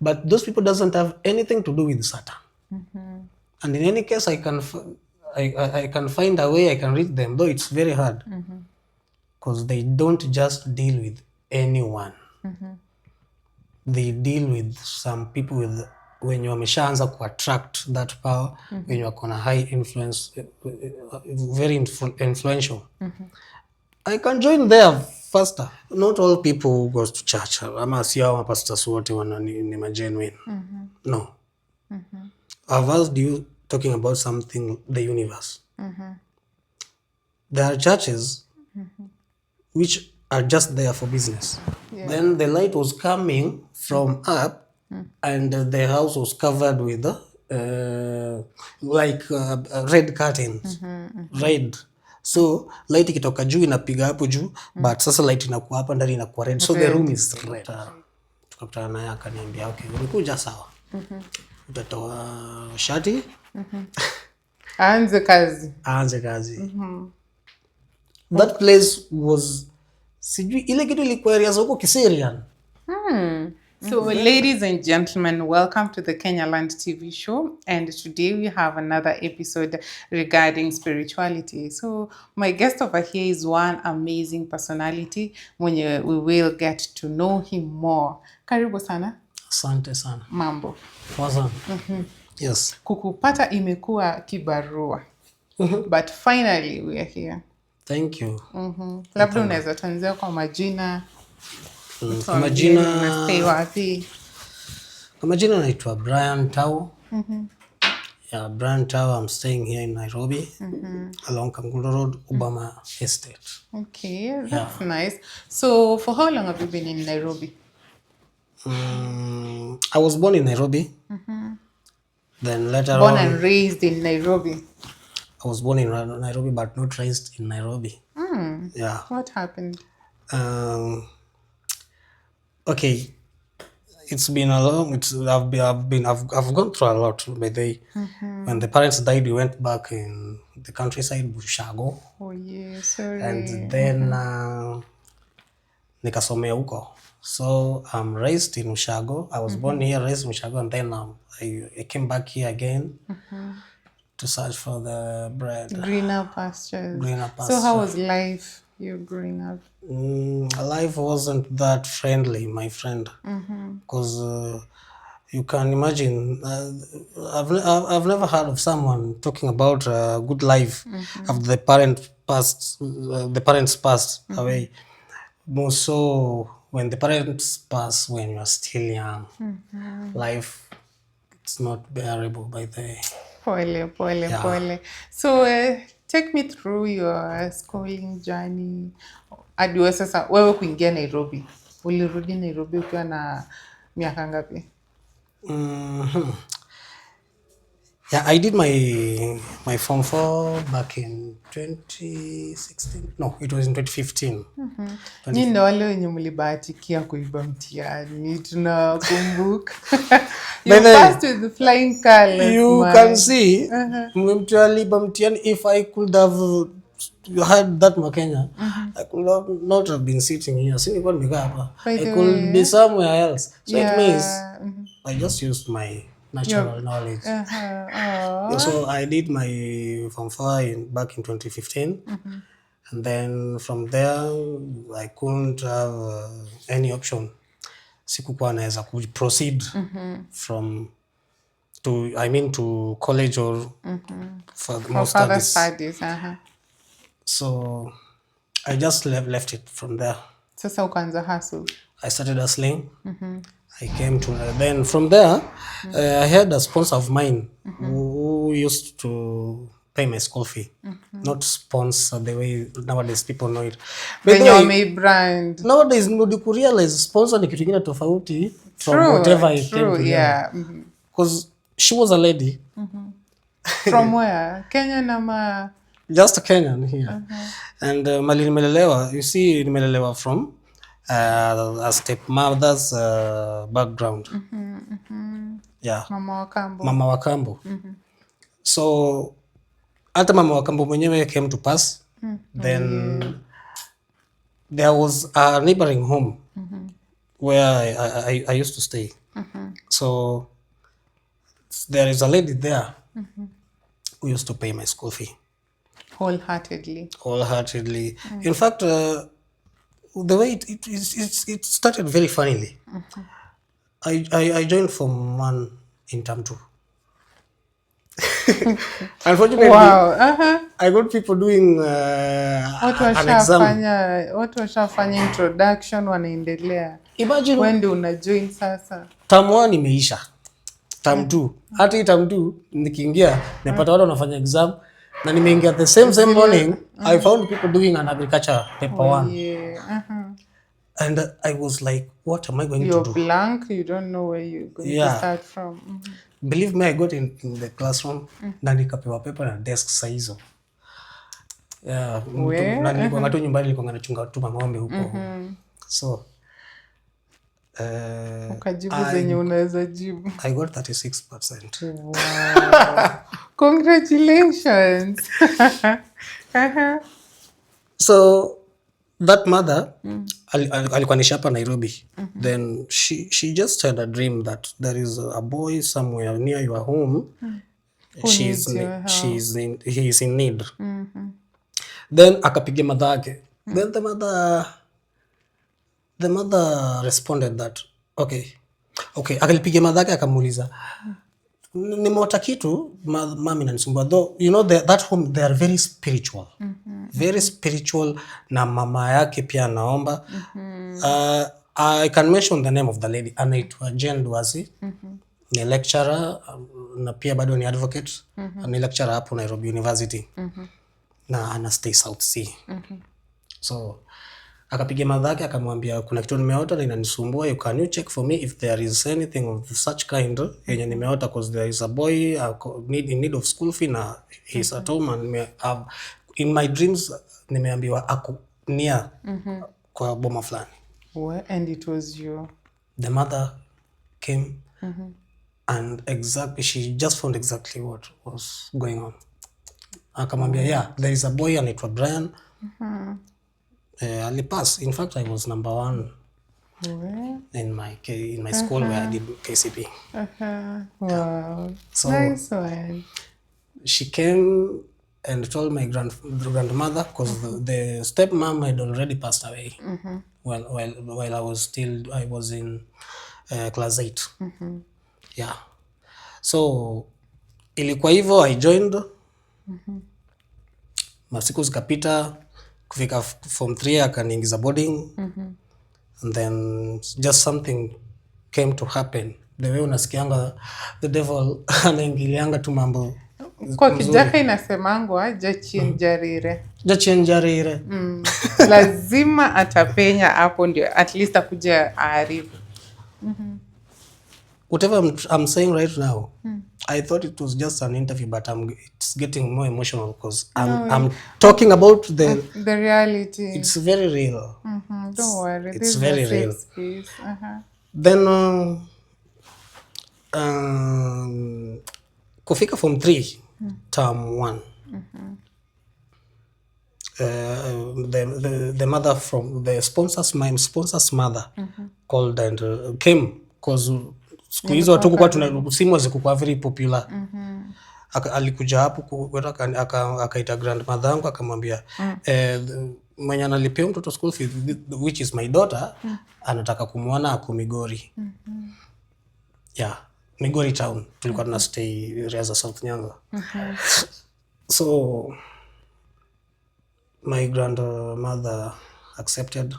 But those people doesn't have anything to do with Satan. And in any case, I can find a way I can reach them, though it's very hard because they don't just deal with anyone. They deal with some people with when you wameshaanza ku attract that power, when you are on a high influence, very influential. I can join there faster. Not all people who goes to church. Ama si hao pastors wote ni magenuine. No. I've asked you talking about something, the universe. There are churches which are just there for business. Then the light was coming from up and the house was covered with red curtains. Red. So light ikitoka juu inapiga hapo juu, but sasa light inakuwa hapa ndani inakuwa red. So the room is red. Tukakutana naye akaniambia, okay, umekuja sawa. Utatoa shati. Aanze kazi. That place was sijui ile kitu ilikuwa area za huko Kiserian. So ladies and gentlemen, welcome to the Kenyaland TV show, and today we have another episode regarding spirituality. So my guest over here is one amazing personality when we will get to know him more. Karibu sana. Asante sana. Mambo. Awesome. Yes. Kukupata imekuwa kibarua. But finally we are here. Thank you. Labda unaweza tuanzia kwa majina. Kwa majina unastay wapi? Kwa majina naitwa Brian Tao. Yeah, Brian Tao. I'm staying here in Nairobi, along Kangundo Road, Obama Estate. Okay, that's nice. So for how long have you been in Nairobi? I was born in Nairobi. Then later born and raised in Nairobi. I was born in Nairobi, but not raised in Nairobi. Yeah. What happened? Okay, it's been a long. I've gone through a lot. By the when the parents died, we went back in the countryside, Bushago. Oh yeah, sorry. And then nikasomea huko. So I'm raised in Ushago. I was born here, raised in Ushago, and then I came back here again to search for the bread. Greener pastures. Greener pastures. So how was life? You growing up? Life wasn't that friendly, my friend, because you can imagine. I've never heard of someone talking about a good life after the parents passed away. More so when the parents pass when you are still young, life it's not bearable by the. Pole. So take me through your schooling journey. Hadi sasa wewe kuingia Nairobi. Ulirudi Nairobi ukiwa na miaka ngapi? Yeah, I did my Form 4 back in 2016. No, it was in 2015. Ni ndo wale wenye mlibahatikia kuiba mtihani. Tunakumbuka. You passed with the flying colors. You can see, mtu aliba mtihani. If I could have had that Makenya, I could not have been sitting here. I could be somewhere else. So it means I just used my natural knowledge. So I did my Form 4 back in 2015. And then from there, I couldn't have any option. Sikukuwa naweza proceed to college or for more studies. So I just left it from there. Sasa ukaanza hustle. I started hustling. I came to then from there I had a sponsor of mine who used to pay my school fee. Not sponsor the way nowadays people know it. When you made brand. Nowadays nobody could realize sponsor ni kitu kingine tofauti from whatever I came to. Yeah. Because she was a lady. From where? Kenyan ama? Just a Kenyan here. And mali nimelelewa, you see nimelelewa from a stepmother's background. Yeah. Mama wa kambo. So hata mama wa kambo mwenyewe came to pass. Then there was a neighboring home where I used to stay. So there is a lady there who used to pay my school fee. Wholeheartedly. In fact, the way it started very funnily. I joined Form 1 in term 2. Unfortunately, Wow. I got people doing an exam. Watu washafanya introduction wanaendelea. Imagine when do una join sasa? Term 1 imeisha. Term 2. Hata hii term 2 nikiingia napata watu wanafanya exam na nimeingia the same morning. I found people doing an agriculture paper 1. Yeah. And I was like, what am I going to do? You're blank, you don't know where you're going to start from. Believe me, I got in the classroom na nikapewa paper na desk size. Na nilikuwa tu nyumbani, nilikuwa nachunga tu ng'ombe huko. So ukajibu zenye unaweza jibu. I got 36%. Wow. Congratulations. So that mother alikuwa nishi hapa Nairobi. Then she just had a dream that there is a boy somewhere near your home. He is in need. Then akapigia mother yake. Then the mother responded that okay. Akalipigia mother yake akamuuliza, nimeota kitu mami nanisumbua. Though you know that home they are very spiritual. Very spiritual, na mama yake pia anaomba. I can mention the name of the lady. Anaitwa Jane Dwazi. Ni lecturer na pia bado ni advocate. Ni lecturer hapo Nairobi University. Na ana stay South Sea. So akapigia mother yake akamwambia, kuna kitu nimeota na inanisumbua, can you check for me if there is anything of such kind yenye nimeota, because there is a boy in need of school fee na he's at home and in my dreams nimeambiwa ako near kwa boma fulani. And it was you. The mother came and she just found exactly what was going on. Akamwambia, there is a boy anaitwa Brian. Alipass. In fact, I was number 1 in my school where I did KCP. Wow. So nice one. She came and told my grandmother, because the stepmom had already passed away while I was in class 8. Yeah. So ilikuwa hivyo, I joined. Masiku zikapita, kufika form 3 akaniingiza boarding. And then just something came to happen. The way unasikianga the devil anaingilianga tu mambo. Kwa Kijaka inasemangwa jachienjarire. Lazima atapenya hapo ndio at least akuja aarifu. Whatever I'm saying right now, I thought it was just an interview, but it's getting more emotional because I'm talking about the reality. It's very real. Don't worry. It's very real. Space. Then kufika form 3, term 1. The mother from the sponsors, my sponsor's mother called and came, because siku hizo hatukuwa simu zikuwa very popular. Alikuja hapo akaita grandmother yangu akamwambia, mwenye analipia mtoto school fee, which is my daughter, anataka kumuona ako Migori. Yeah, Migori town. Tulikuwa tuna stay Reza South Nyanza. So my grandmother accepted.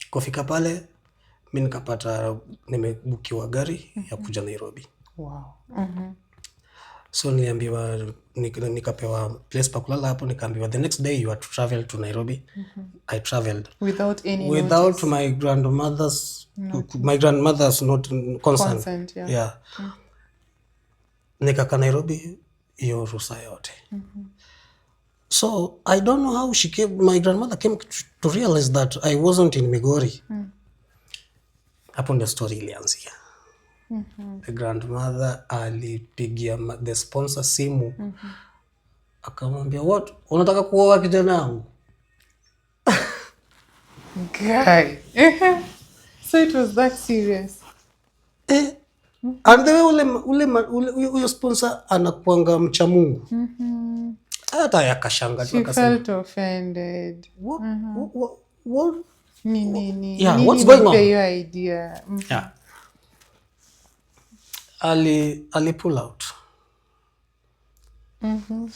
Kufika pale mimi nikapata nimebukiwa gari ya kuja Nairobi. Wow. So niliambiwa nikapewa place pa kulala hapo, nikaambiwa the next day you are to travel to Nairobi. I traveled without notice. My grandmother's not consent. Yeah. Nikaka Nairobi hiyo ruhusa yote. So I don't know how my grandmother came to realize that I wasn't in Migori. Hapo ndio story ilianzia. The grandmother alipigia the sponsor simu. Akamwambia, what? Unataka kuoa kijana wangu? Guy. So it was that serious. And the way ule sponsor anakuanga mcha Mungu. Hata yakashanga tu akasema. She felt offended. What? Yeah, what's going on? Your idea. Yeah. Ali pull out.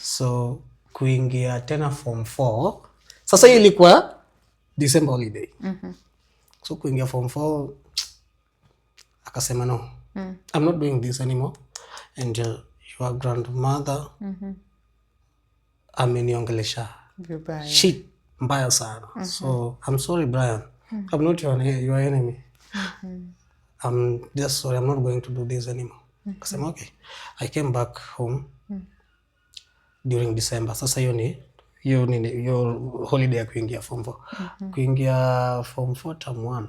So kuingia tena form 4. Sasa hii ilikuwa December holiday. So kuingia form 4 akasema no. I'm not doing this anymore. And your grandmother ameniongelesha shit mbaya sana. So I'm sorry Brian. I'm not your enemy. I'm just sorry, I'm not going to do this anymore. Akasema okay. I came back home during December. Sasa hiyo ni holiday ya kuingia form 4. Kuingia form 4 term 1.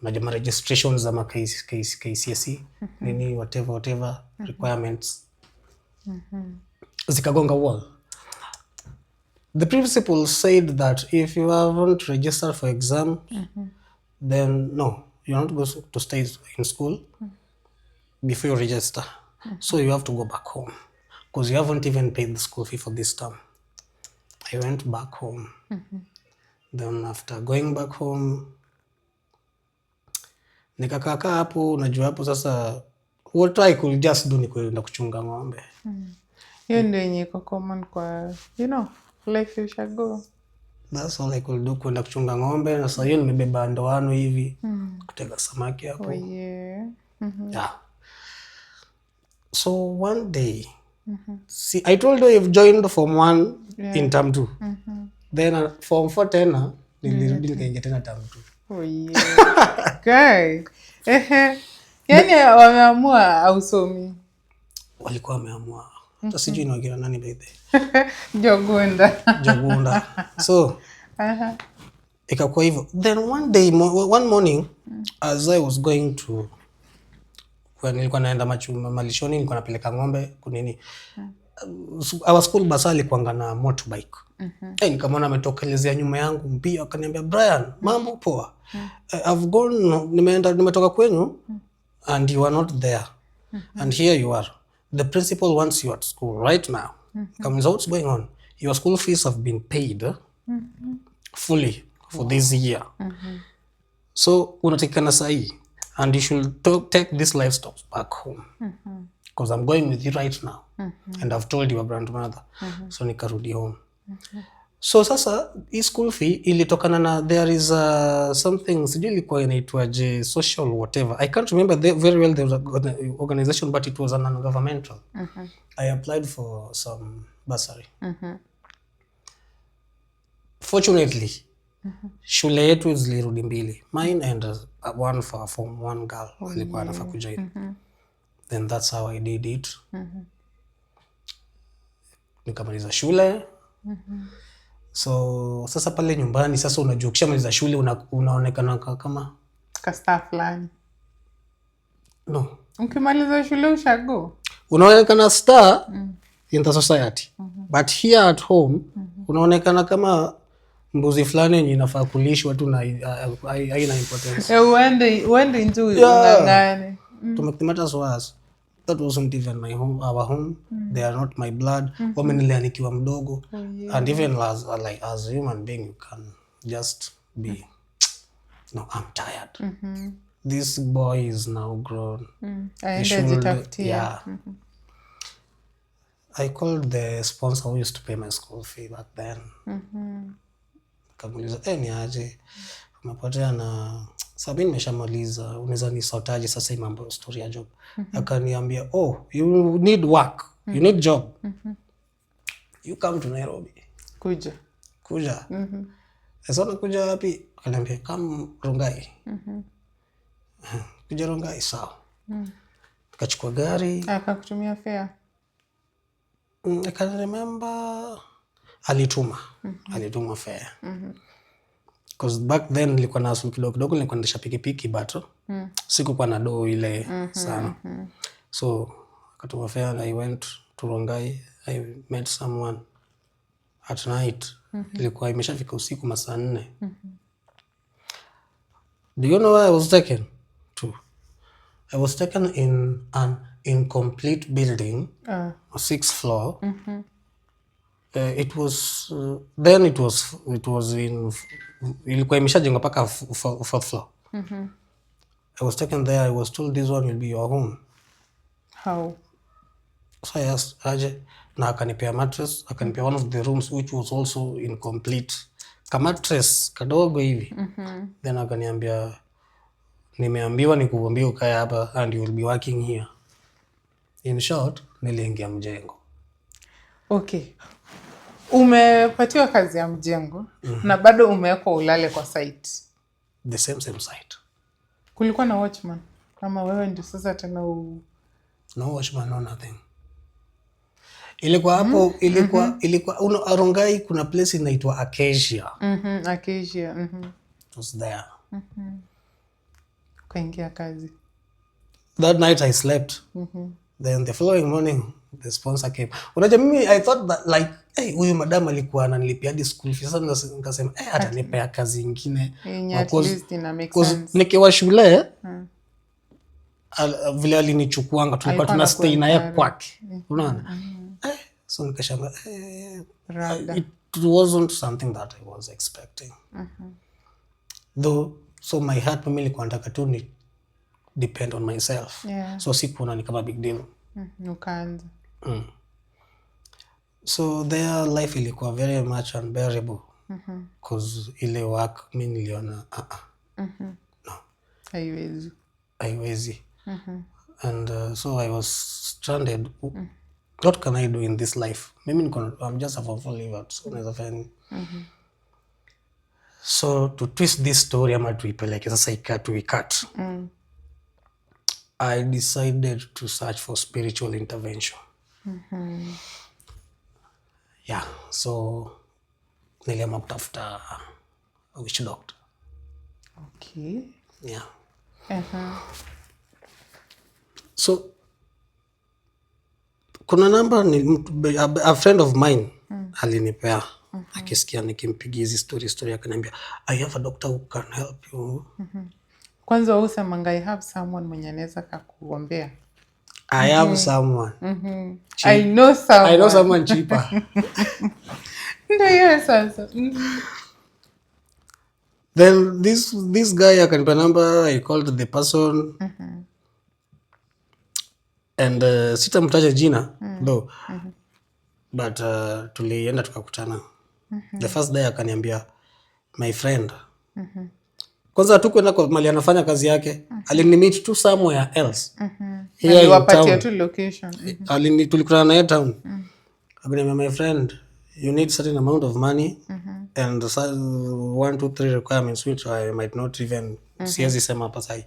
Unajua registrations za KCSE nini whatever requirements zikagonga wall. The principal said that if you haven't registered for exam, then no, you're not going to stay in school before you register. So you have to go back home because you haven't even paid the school fee for this term. I went back home. Then after going back home, nikakaa hapo, unajua hapo sasa what I could just do ni kwenda kuchunga ng'ombe. Hiyo ndio yenye iko common kwa life you shall go. That's all I could do, kwenda kuchunga ng'ombe. Na sasa hiyo nimebeba ndoano hivi kutega samaki hapo. Yeah. Yeah. So one day, see, I told you I've joined form 1 in term 2. Then form 4 tena nilirudi nikaingia tena term 2. Guy. Yani wameamua ausomi. Walikuwa wameamua. Hata sijui ni wakina nani by the Jogunda. So ikakuwa hivyo. Then one morning as I was going to when nilikuwa naenda malishoni, nilikuwa napeleka ng'ombe kunini. Our school bus alikuwa na motorbike. Nikamwona ametokelezea nyuma yangu mbio, akaniambia Brian, mambo poa. I've gone, nimetoka kwenyu and you are not there. And here you are. The principal wants you at school right now. Comes, what's going on? Your school fees have been paid fully for this year. So unatakikana sahi and you should take this livestock back home. Because I'm going with you right now. And I've told your grandmother. So nikarudi home. So sasa hii school fee ilitokana na there is something sijui ilikuwa inaitwaje social whatever. I can't remember very well the organization, but it was a non-governmental. I applied for some bursary. Fortunately, shule yetu zilirudi mbili. Mine and one for form 1 girl alikuwa anafaa kujoin. Then that's how I did it. Nikamaliza shule. So sasa pale nyumbani sasa unajua ukishamaliza shule unaonekana kama kasta fulani. No. Ukimaliza shule ushago. Unaonekana star in the society. But here at home unaonekana kama mbuzi fulani yenye inafaa kulishwa tu na haina importance. Uende into ngangane. To make the matters worse, that wasn't even my home, our home. They are not my blood. Wamenilea nikiwa mdogo. And even as a human being, you can just be, no, I'm tired. This boy is now grown. Yeah. I called the sponsor who used to pay my school fee back then. Kamuliza, ni aje, umepotea na Sabini nimeshamaliza, unaweza nisautaje sasa hii mambo story ya job. Akaniambia, oh, you need work, you need job. You come to Nairobi. Kuja. Sasa nakuja wapi? Akaniambia, come Rongai. Kuja Rongai, sawa. Nikachukua gari. Akakutumia fare. I can remember alituma fare. Because back then nilikuwa na asumu kidogo nilikuwa naendesha pikipiki but sikuwa na doo ile sana. So akatuma fare and I went to Rongai. I met someone at night. Ilikuwa imeshafika usiku masaa 4. Do you know where I was taken to? I was taken in an incomplete building, 6th floor. It was then it was in ilikuwa imeshajengwa paka 4th floor. I was taken there. I was told this one will be your home. How? So I asked aje, na akanipea mattress, akanipea one of the rooms which was also incomplete, ka mattress kadogo hivi. Then akaniambia nimeambiwa nikuambie ukae hapa and you will be working here. In short, niliingia mjengo. Okay. Umepatiwa kazi ya mjengo na bado umewekwa ulale kwa site. The same site. Kulikuwa na watchman kama wewe ndio sasa tena No watchman, no nothing. Ilikuwa hapo, ilikuwa Arongai, kuna place inaitwa Acacia. Acacia. It was there. Kaingia kazi. That night I slept. Then the following morning the sponsor came. Unajua mimi I thought that like, hey, huyu madam alikuwa ananilipia hadi school fees. Sasa nikasema atanipea kazi nyingine. At least ina make sense. Nikiwa shule vile alinichukuanga tulikuwa tuna stay naye kwake. Unaona? So nikashanga it wasn't something that I was expecting. Though so my heart mimi ilikuwa nataka tu ni depend on myself. So sikuona ni kama big deal. Ukaanza. So their life ilikuwa very much unbearable. Because ile work mimi niliona no. Haiwezi. And so I was stranded. What can I do in this life? Mimi I'm just a full liver. So naweza fanya. So to twist this story ama tuipeleke sasa ikat. I decided to search for spiritual intervention. Yeah, so niliamua kutafuta a witch doctor. Okay. Yeah. So kuna number a friend of mine alinipea. Akisikia nikimpigia hizi story akaniambia I have a doctor who can help you. Kwanza usema I have someone mwenye anaweza kukuombea. I have someone. I know someone cheaper. Ndio sasa. Then this guy akanipea number. I called the person. And sitamtaja jina though. But tulienda tukakutana. The first day akaniambia my friend. Kwanza hatukwenda kwa mali anafanya kazi yake. Alinimit tu somewhere else. Aliwapatia tu location. Tulikutana naye town. Akaniambia my friend, you need certain amount of money and 1, 2, 3 requirements which I might not even siwezi sema hapa sahi.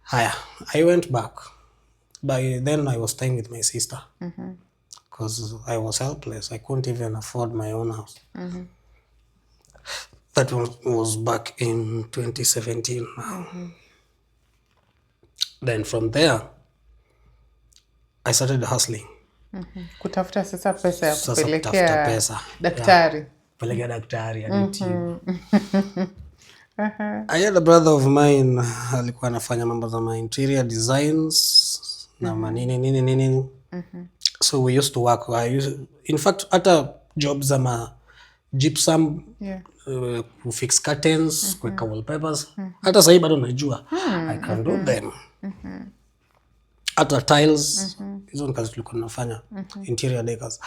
Haya, I went back. By then I was staying with my sister. Because I was helpless. I couldn't even afford my own house. That was back in 2017 now. Then from there, I started hustling. Kutafuta sasa pesa ya kupelekea daktari. Kupelekea daktari anitibu. I had a brother of mine alikuwa anafanya mambo za my interior designs na nini. So we used to work. In fact, hata jobs ama gypsum, fix curtains, kuweka wallpapers. Hata sasa bado najua. I can do them. Hata tiles, hizo ni kazi tulikuwa tunafanya. Interior decors.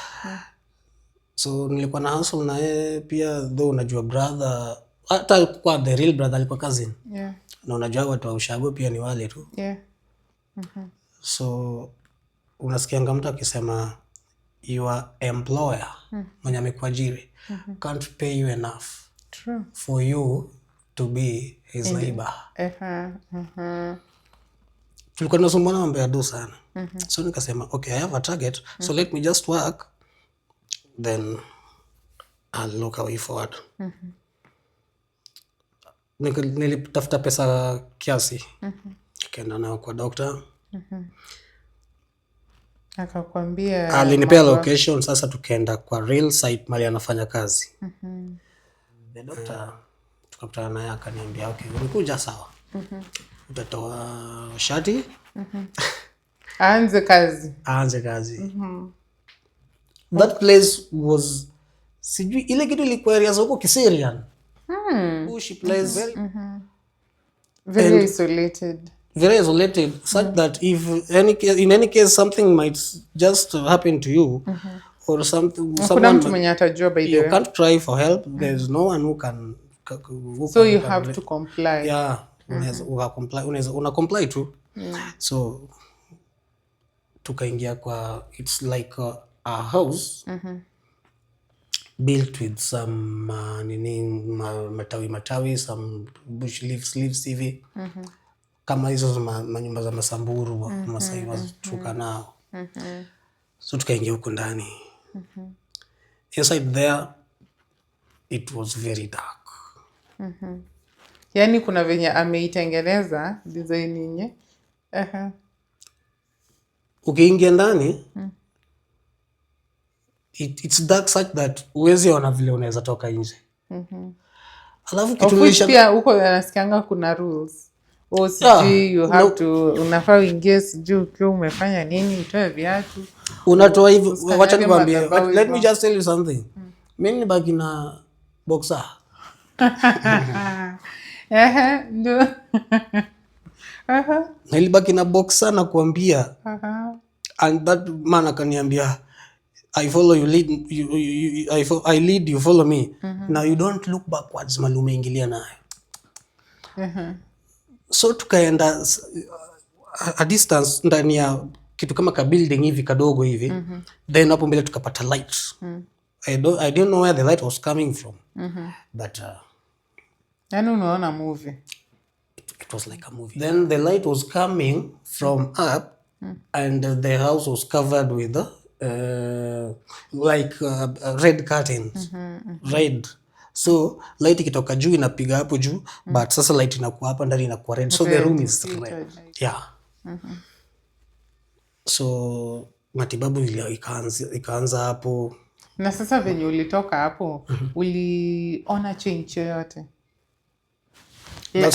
So nilikuwa na hustle na yeye pia, though unajua brother, hata kwa the real brother alikuwa cousin. Na unajua watu wa ushago pia ni wale tu. So unasikianga mtu akisema your employer mwenye amekuajiri can't pay you enough for you to be his neighbor. Tulikuwa tunasumbuana mambo ya do sana. So nikasema okay, I have a target, so let me just work, then I'll look away forward. Nilitafuta pesa kiasi. Nikaenda nao kwa doctor. Akakwambia alinipea location. Sasa tukaenda kwa real site mali anafanya kazi. The doctor tukakutana naye akaniambia okay, umekuja sawa. utatoa shati aanze kazi. That place was sijui ile kitu ilikuwa area za huko Kiserian. Bush place Very isolated. Very isolated, such that if in any case something might just happen to you, or someone mwenye atajua by the you way. can't cry for help. There's no one who can so you have to comply. Yeah, una comply too. So tukaingia kwa, it's like a house built with some matawi, some bush leaves hivi. Kama hizo manyumba za Masamburu Masai watuka nao. So tukaingia huko ndani. Inside there it was very dark. Yani kuna venye ameitengeneza design yenye. Ukiingia ndani it's dark such that uwezi ona vile unaweza toka nje. Alafu kitu pia huko nasikianga kuna rules. Sijui you have to unafaa uingie sijui ukiwa umefanya nini, utoe viatu. Unatoa hivi, wacha nikwambie. Let me just tell you something. Mimi nibaki na boxer. Ndio. Nilibaki na boxer na kuambia. And that man akaniambia, I follow you, I lead you follow me. Now you don't look backwards, malume ingilia nayo. So tukaenda a distance ndani ya kitu kama ka building hivi kadogo hivi. Then hapo mbele tukapata light. I don't know where the light was coming from. But yani unaona movie. It was like a movie. Then the light was coming from up and the house was covered with red curtains. Red. So light ikitoka juu inapiga hapo juu, but sasa light inakuwa hapa ndani inakuwa red. So the room is red. Yeah. So matibabu ikaanza hapo. Na sasa venye ulitoka hapo, uliona change yoyote?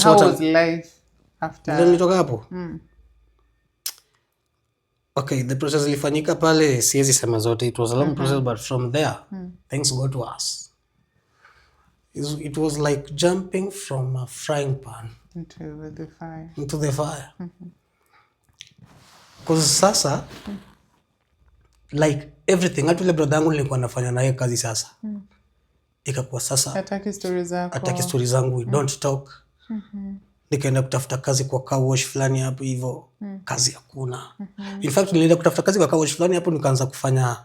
How was life after? Then nilitoka hapo? Okay, the process ilifanyika pale, siwezi sema zote. It was a long process, but from there, things got worse. It was like jumping from a frying pan into the fire. Because sasa, like everything, hata ile brother yangu nilikuwa nafanya naye kazi sasa. Ikakuwa sasa hataki stories zangu, we don't talk. Nikaenda kutafuta kazi kwa car wash fulani hapo hivyo, kazi hakuna. In fact nilienda kutafuta kazi kwa car wash fulani hapo, nikaanza kufanya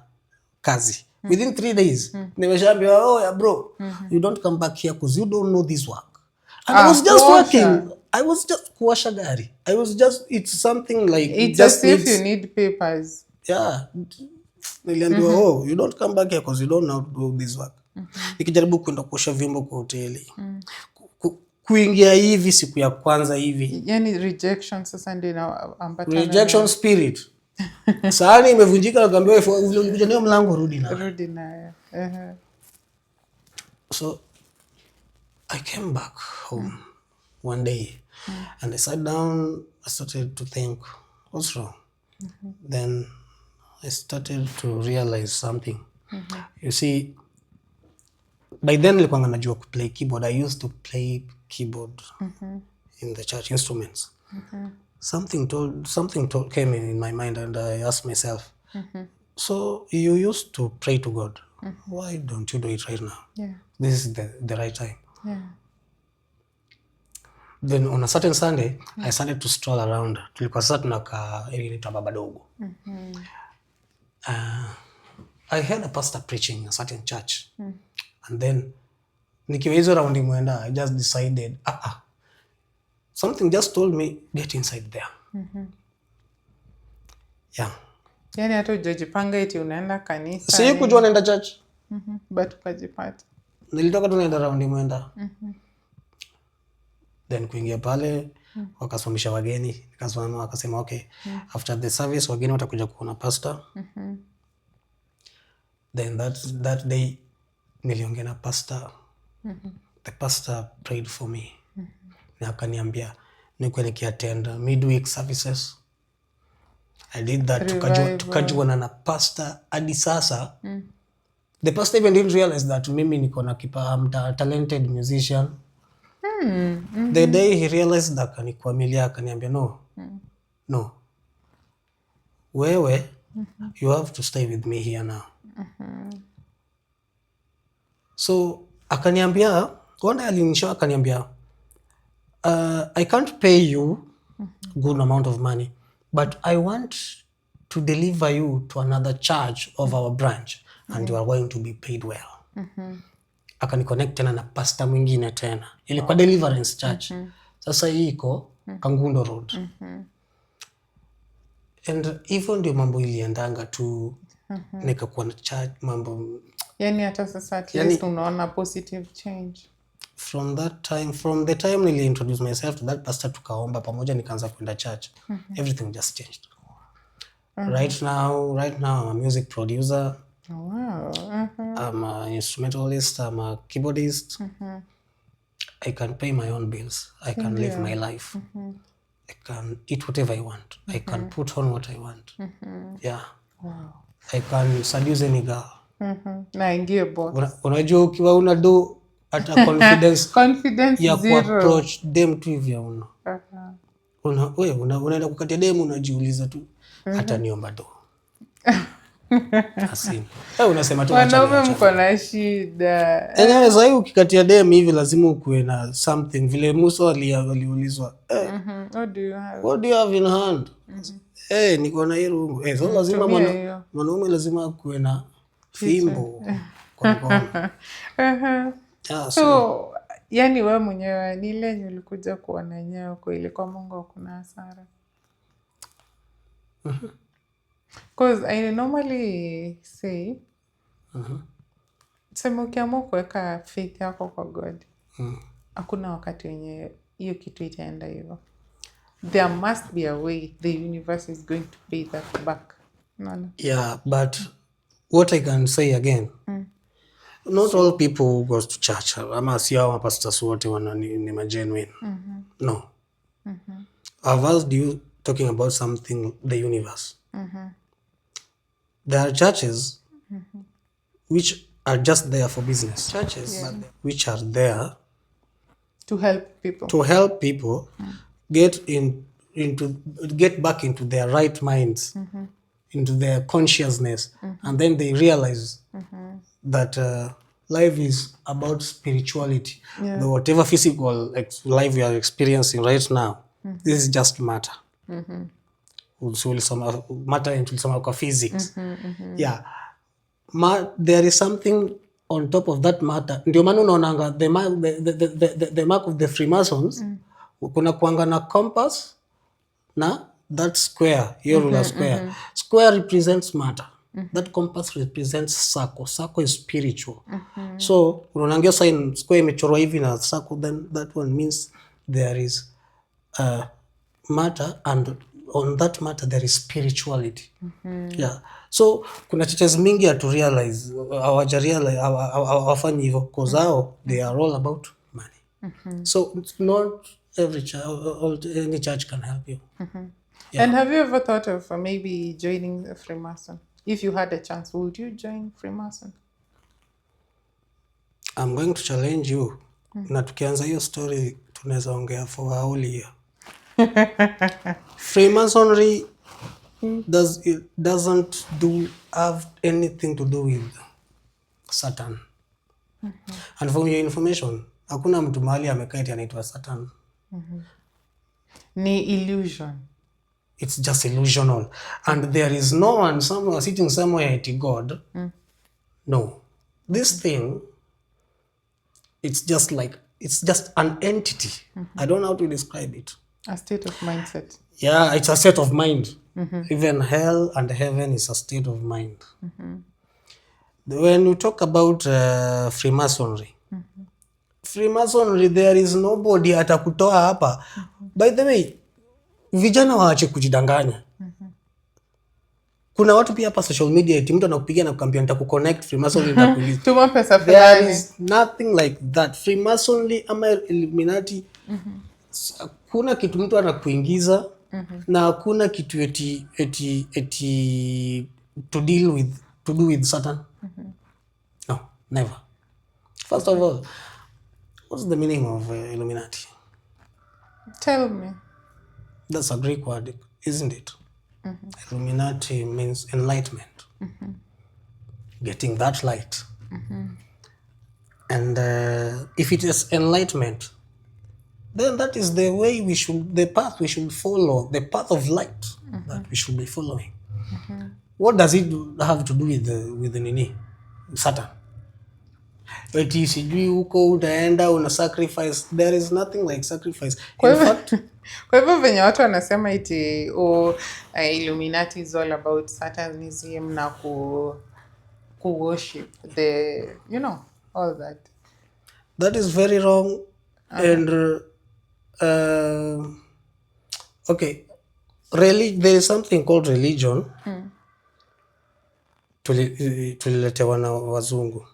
kazi. Within 3 days, nimeshaambiwa, oh yeah bro, you don't come back here because you don't know this work. And I was just working. I was just kuosha gari. It's something like it's just if you need papers. Yeah. Niliambiwa, oh, you don't come back here because you don't know how to do this work. Nikijaribu kwenda kuosha vyombo kwa hoteli. Kuingia hivi siku ya kwanza hivi. Yani rejection sasa ndio inaambatana. Rejection spirit. Sahani imevunjika na kaambiwa vile ulikuja leo mlango rudi nayo. So I came back home one day and I sat down. I started to think, what's wrong? Then I started to realize something. You see, by then nilikuwa najua kuplay keyboard. I used to play keyboard in the church instruments. Something came in my mind and I asked myself, so you used to pray to God. Why don't you do it right now? Yeah. This is the right time. Yeah. Then on a certain Sunday, I started to stroll around. Tulikuwa sasa tunaka inaitwa baba dogo. I heard a pastor preaching in a certain church. And then nikiwa hizo raundi mwenda, I just decided, something just told me, get inside there. Yeah. Yani hata ujajipanga eti unaenda kanisa. Si kujua naenda church. But ukajipata. Nilitoka tu naenda raundi mwenda. Then kuingia pale, wakaswamisha wageni. Nikasimama wakasema, okay, after the service wageni watakuja kuona pastor. Then that day, niliongea na pastor. The pastor prayed for me. Na akaniambia, nilikuwa nikiattend midweek services. I did that. Tukajuana na pastor hadi sasa. The pastor even didn't realize that mimi niko na I'm a talented musician. The day he realized that, kanikuamilia akaniambia no, wewe you have to stay with me here now. So akaniambia, one day alinishow akaniambia, I can't pay you good amount of money, but I want to deliver you to another church of our branch and you are going to be paid well. Akaniconnect tena na pastor mwingine tena. Ilikuwa Deliverance Church. Sasa hii iko Kangundo Road. And even ndio mambo iliendanga tu nikakuwa na church mambo. Yani hata sasa at least unaona positive change. From the time nili introduce myself to that pastor, tukaomba pamoja, nikaanza kwenda church. Everything just changed. Right now I'm a music producer. Oh, wow. I'm an instrumentalist, I'm a keyboardist. I can pay my own bills. I can live my life. I can eat whatever I want. I can put on what I want. Yeah. Wow. I can seduce any girl. Na ingie box. Unajua ukiwa una do hata confidence ya zero. Approach dem tu hivyo unaenda kukatia dem, unajiuliza tu hata niomba do. Asini. Unasema tu wanaume mko na shida. Enyewe sasa ukikatia dem hivi lazima ukuwe na something. Vile Musa aliulizwa, what do you have in hand? Niko na hii rungu. So lazima mwanaume lazima akuwe na fimbo kwa mkono. So yani wewe mwenyewe ni ile ulikuja kuona nyewe kwa ile kwa Mungu kuna hasara. Because I normally say sema ukiamua kuweka faith yako kwa God, hakuna wakati wenye hiyo kitu itaenda hivyo. There must be a way the universe is going to pay that back. No. Yeah, but what I can say again, not all people who goes to church, ama si hao pastors wote ni genuine. No. I've asked you talking about something, the universe. There are churches which are just there for business. Churches which are there to help people get back into their right minds, into their consciousness, and then they realize that life is about spirituality. The whatever physical life we are experiencing right now, this is just matter. Matter into some physics. There is something on top of that matter. Ndio maana unaonanga the mark of the Freemasons, kuna kuanga na compass na that square, your ruler square. Square represents matter. That compass represents circle. Circle is spiritual. So unaonanga sign square imechorwa hivi na circle, then that one means there is matter, and on that matter there is spirituality. So kuna churches mingi to realize hawafanyi hivyo because they are all about money. So it's not every church, any church can help you. And have you ever thought of maybe joining a Freemason? If you had a chance, would you join Freemason? I'm going to challenge you. Na tukianza hiyo story tunaweza ongea for a whole year. Freemasonry doesn't have anything to do with Satan. And for your information, hakuna mtu mahali amekaa eti anaitwa Satan. Ni illusion. It's just illusional. And there is no one somewhere sitting somewhere at God. No. This thing, it's just an entity. I don't know how to describe it. A state of mindset. Yeah, it's a state of mind. Even hell and heaven is a state of mind. When you talk about Freemasonry, Freemasonry, there is nobody atakutoa hapa. By the way, vijana waache kujidanganya. Kuna watu pia hapa social media eti mtu anakupigia na kukuambia nitakuconnect Freemasonry nitakuuliza. Tuma pesa fulani. There is nothing like that. Freemasonry ama Illuminati hakuna kitu mtu anakuingiza na hakuna kitu eti to do with Satan. No, never. First of all, what's the meaning of Illuminati? Tell me. That's a Greek word, isn't it? Illuminati means enlightenment. Getting that light. And if it is enlightenment, then that is the path we should follow, the path of light that we should be following. What does it have to do with the nini? Satan. Eti sijui huko utaenda una sacrifice. There is nothing like sacrifice. In fact, kwa hivyo venye watu wanasema iti Illuminati is all about Satanism na ku worship the, you know, all that. That is very wrong. And okay, there is something called religion. Tuliletewa na wazungu.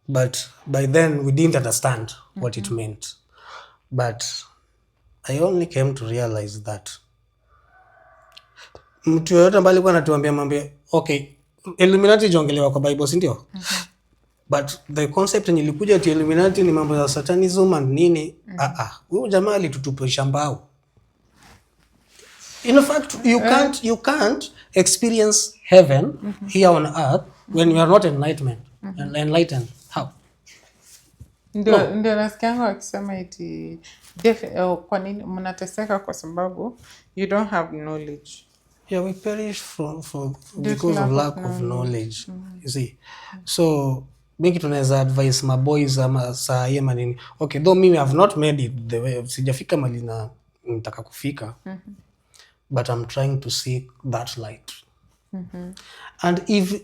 But by then we didn't understand what it meant. But I only came to realize that mtu yoyote ambaye alikuwa anatuambia mambo, okay, Illuminati jongelewa kwa Bible, si ndio? But the concept nilikuja ati Illuminati ni mambo ya satanism and nini. Huyu jamaa alitutupisha mbao. In fact, you can't experience heaven here on earth when you are not enlightened. How? Ndio nasikianga wakisema iti kwa nini mnateseka kwa sababu you don't have knowledge. Yeah, we perish because of lack of knowledge. You see. So make it tunaweza advise my boys ama saa yema nini. Okay, though me have not made it the way sijafika mali na nitaka kufika. But I'm trying to seek that light. And if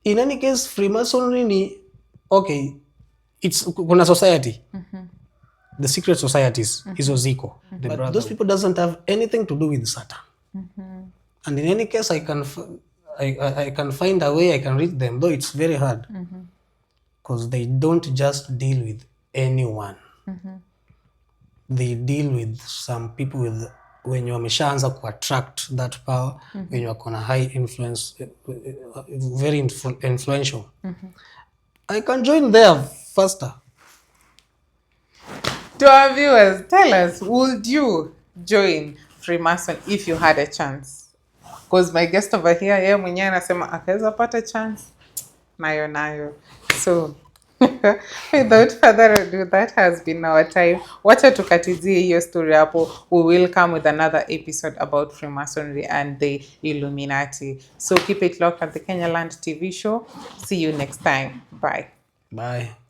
in any case Freemasonry ni okay, it's kuna society. The secret societies hizo ziko. But those people doesn't have anything to do with Satan. And in any case I can find a way I can reach them, though it's very hard. Because they don't just deal with anyone. They deal with some people with when you wameshaanza ku attract that power, when you are on a high influence, very influential. I can join there faster. To our viewers, tell us, would you join Freemason if you had a chance? Because my guest over here, yeye mwenyewe anasema akaweza pata chance, nayo. So without further ado, that has been our time. Wacha tukatizie hiyo story hapo. We will come with another episode about Freemasonry and the Illuminati. So keep it locked at the Kenyaland TV show. See you next time. Bye. Bye.